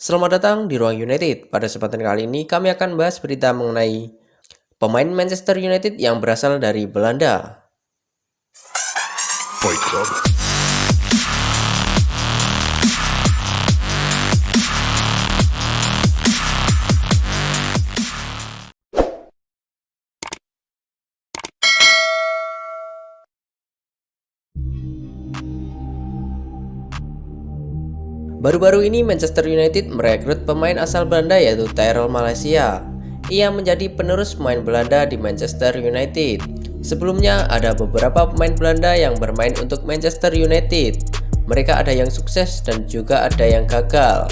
Selamat datang di Ruang United. Pada kesempatan kali ini kami akan bahas berita mengenai pemain Manchester United yang berasal dari Belanda. Fight Club. Baru-baru ini Manchester United merekrut pemain asal Belanda yaitu Tyrell Malacia. Ia menjadi penerus pemain Belanda di Manchester United. Sebelumnya ada beberapa pemain Belanda yang bermain untuk Manchester United. Mereka ada yang sukses dan juga ada yang gagal.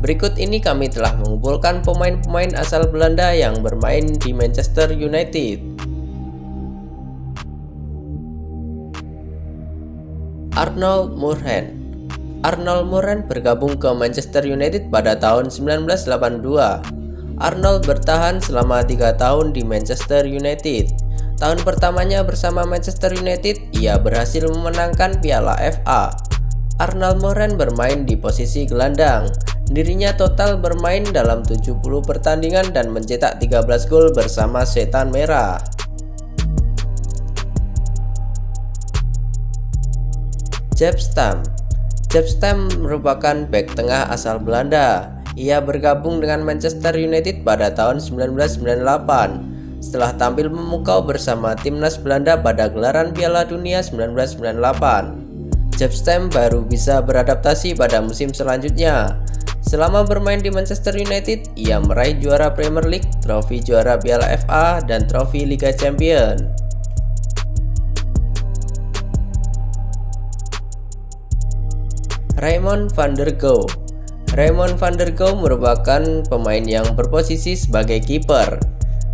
Berikut ini kami telah mengumpulkan pemain-pemain asal Belanda yang bermain di Manchester United. Arnold Moorhen. Arnold Moorhen bergabung ke Manchester United pada tahun 1982. Arnold bertahan selama 3 tahun di Manchester United. Tahun pertamanya bersama Manchester United, ia berhasil memenangkan Piala FA. Arnold Moorhen bermain di posisi gelandang. Dirinya total bermain dalam 70 pertandingan dan mencetak 13 gol bersama Setan Merah. Jaap Stam. Jaap Stam merupakan bek tengah asal Belanda. Ia bergabung dengan Manchester United pada tahun 1998 setelah tampil memukau bersama timnas Belanda pada gelaran Piala Dunia 1998. Jaap Stam baru bisa beradaptasi pada musim selanjutnya. Selama bermain di Manchester United, ia meraih juara Premier League, trofi juara Piala FA, dan trofi Liga Champions. Raymond van der Gouw. Raymond van der Gouw merupakan pemain yang berposisi sebagai kiper.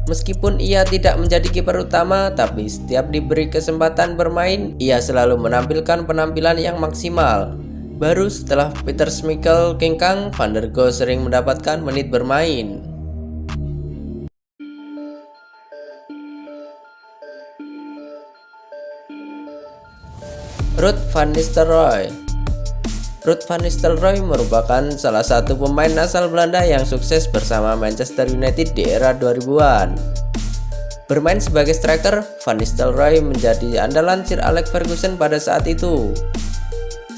Meskipun ia tidak menjadi kiper utama, tapi setiap diberi kesempatan bermain, ia selalu menampilkan penampilan yang maksimal. Baru setelah Peter Schmeichel kengkang, van der Gouw sering mendapatkan menit bermain. Ruud van Nistelrooy. Ruud van Nistelrooy merupakan salah satu pemain asal Belanda yang sukses bersama Manchester United di era 2000-an. Bermain sebagai striker, Van Nistelrooy menjadi andalan Sir Alex Ferguson pada saat itu.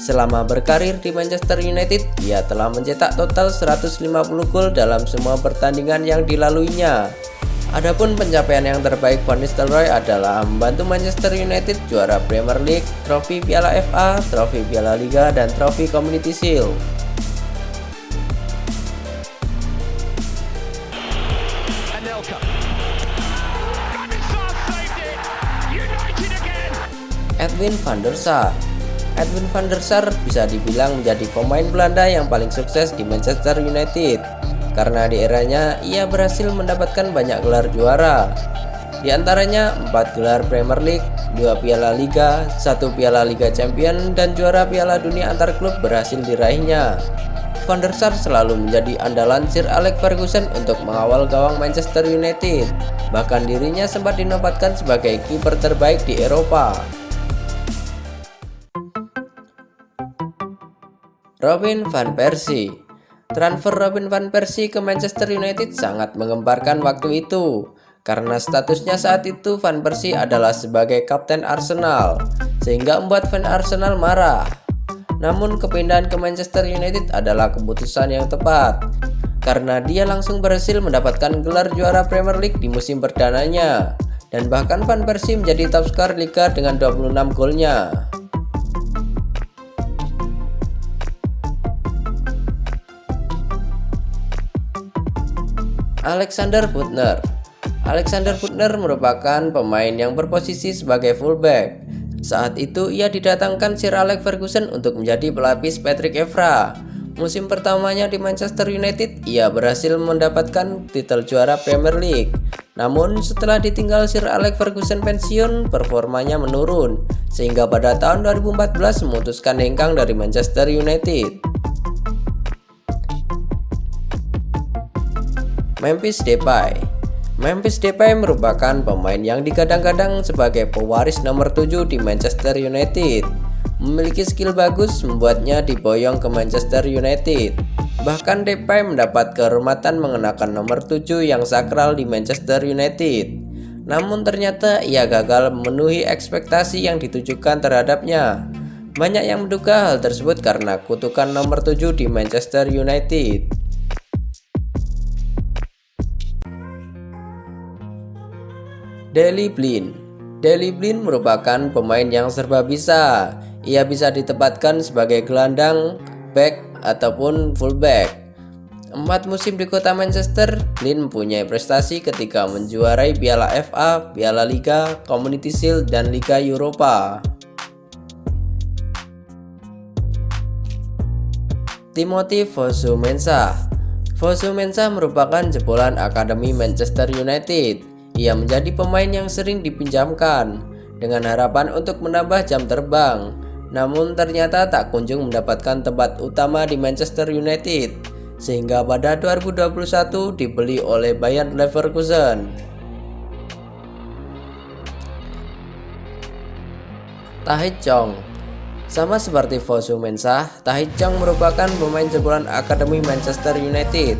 Selama berkarir di Manchester United, ia telah mencetak total 150 gol dalam semua pertandingan yang dilaluinya. Adapun pencapaian yang terbaik Van Nistelrooy adalah membantu Manchester United juara Premier League, trofi Piala FA, trofi Piala Liga, dan trofi Community Shield. Edwin van der Sar. Edwin van der Sar bisa dibilang menjadi pemain Belanda yang paling sukses di Manchester United. Karena di eranya ia berhasil mendapatkan banyak gelar juara. Di antaranya 4 gelar Premier League, 2 Piala Liga, 1 Piala Liga Champions, dan juara Piala Dunia antar klub berhasil diraihnya. Van der Sar selalu menjadi andalan Sir Alex Ferguson untuk mengawal gawang Manchester United. Bahkan dirinya sempat dinobatkan sebagai kiper terbaik di Eropa. Robin van Persie. Transfer Robin van Persie ke Manchester United sangat menggemparkan waktu itu, karena statusnya saat itu Van Persie adalah sebagai kapten Arsenal, sehingga membuat fan Arsenal marah. Namun kepindahan ke Manchester United adalah keputusan yang tepat, karena dia langsung berhasil mendapatkan gelar juara Premier League di musim perdananya, dan bahkan Van Persie menjadi top skor Liga dengan 26 golnya. Alexander Putner. Alexander Putner merupakan pemain yang berposisi sebagai fullback. Saat itu ia didatangkan Sir Alex Ferguson untuk menjadi pelapis Patrick Evra. Musim pertamanya di Manchester United, ia berhasil mendapatkan titel juara Premier League. Namun setelah ditinggal Sir Alex Ferguson pensiun, performanya menurun, sehingga pada tahun 2014 memutuskan hengkang dari Manchester United. Memphis Depay. Memphis Depay merupakan pemain yang digadang-gadang sebagai pewaris nomor 7 di Manchester United. Memiliki skill bagus membuatnya diboyong ke Manchester United. Bahkan Depay mendapat kehormatan mengenakan nomor 7 yang sakral di Manchester United. Namun ternyata ia gagal memenuhi ekspektasi yang ditujukan terhadapnya. Banyak yang menduga hal tersebut karena kutukan nomor 7 di Manchester United. Daley Blind. Daley Blind merupakan pemain yang serba bisa. Ia bisa ditempatkan sebagai gelandang, back, ataupun fullback. 4 musim di kota Manchester, Blind mempunyai prestasi ketika menjuarai Piala FA, Piala Liga, Community Shield, dan Liga Eropa. Timothy Fosu-Mensah. Fosu-Mensah merupakan jebolan Akademi Manchester United. Ia menjadi pemain yang sering dipinjamkan dengan harapan untuk menambah jam terbang. Namun ternyata tak kunjung mendapatkan tempat utama di Manchester United, sehingga pada 2021 dibeli oleh Bayer Leverkusen. Tahith Chong. Sama seperti Fosu-Mensah, Tahith Chong merupakan pemain jebolan Akademi Manchester United.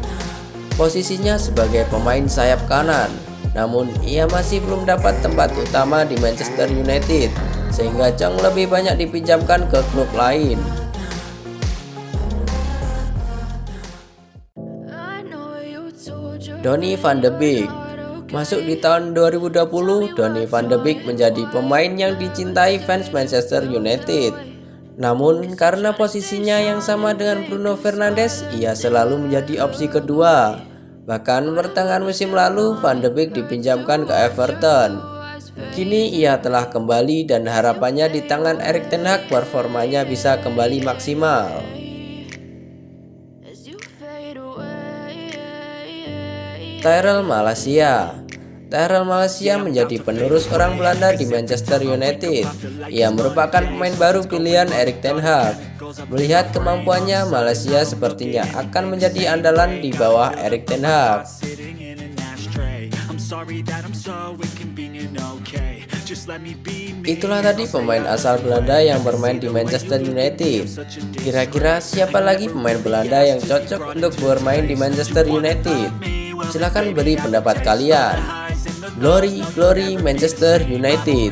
Posisinya sebagai pemain sayap kanan, namun ia masih belum dapat tempat utama di Manchester United, sehingga Chong lebih banyak dipinjamkan ke klub lain. Donny van de Beek. Masuk di tahun 2020, Donny van de Beek menjadi pemain yang dicintai fans Manchester United. Namun karena posisinya yang sama dengan Bruno Fernandes, ia selalu menjadi opsi kedua. Bahkan pertengahan musim lalu, Van de Beek dipinjamkan ke Everton. Kini ia telah kembali dan harapannya di tangan Erik ten Hag performanya bisa kembali maksimal. Tyrell Malacia. Tyrell Malacia menjadi penerus orang Belanda di Manchester United. Ia merupakan pemain baru pilihan Erik ten Hag. Melihat kemampuannya, Malacia sepertinya akan menjadi andalan di bawah Erik ten Hag. Itulah tadi pemain asal Belanda yang bermain di Manchester United. Kira-kira siapa lagi pemain Belanda yang cocok untuk bermain di Manchester United? Silahkan beri pendapat kalian. Glory, glory Manchester United.